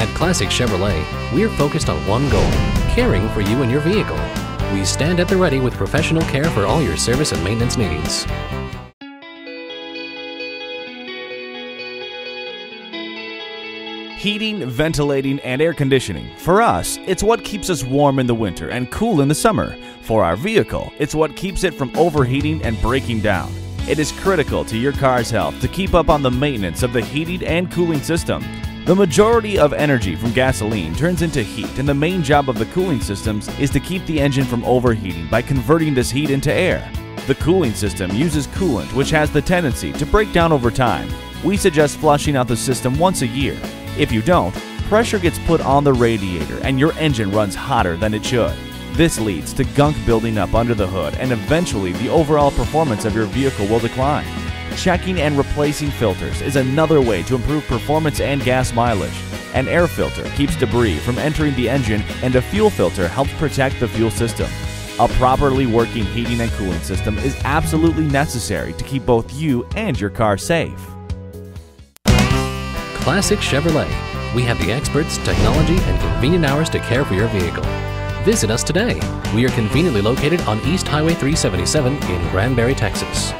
At Classic Chevrolet, we're focused on one goal: caring for you and your vehicle. We stand at the ready with professional care for all your service and maintenance needs. Heating, ventilating, and air conditioning. For us, it's what keeps us warm in the winter and cool in the summer. For our vehicle, it's what keeps it from overheating and breaking down. It is critical to your car's health to keep up on the maintenance of the heating and cooling system. The majority of energy from gasoline turns into heat, and the main job of the cooling systems is to keep the engine from overheating by converting this heat into air. The cooling system uses coolant, which has the tendency to break down over time. We suggest flushing out the system once a year. If you don't, pressure gets put on the radiator and your engine runs hotter than it should. This leads to gunk building up under the hood, and eventually the overall performance of your vehicle will decline. Checking and replacing filters is another way to improve performance and gas mileage. An air filter keeps debris from entering the engine, and a fuel filter helps protect the fuel system. A properly working heating and cooling system is absolutely necessary to keep both you and your car safe. Classic Chevrolet. We have the experts, technology, and convenient hours to care for your vehicle. Visit us today. We are conveniently located on East Highway 377 in Granbury, Texas.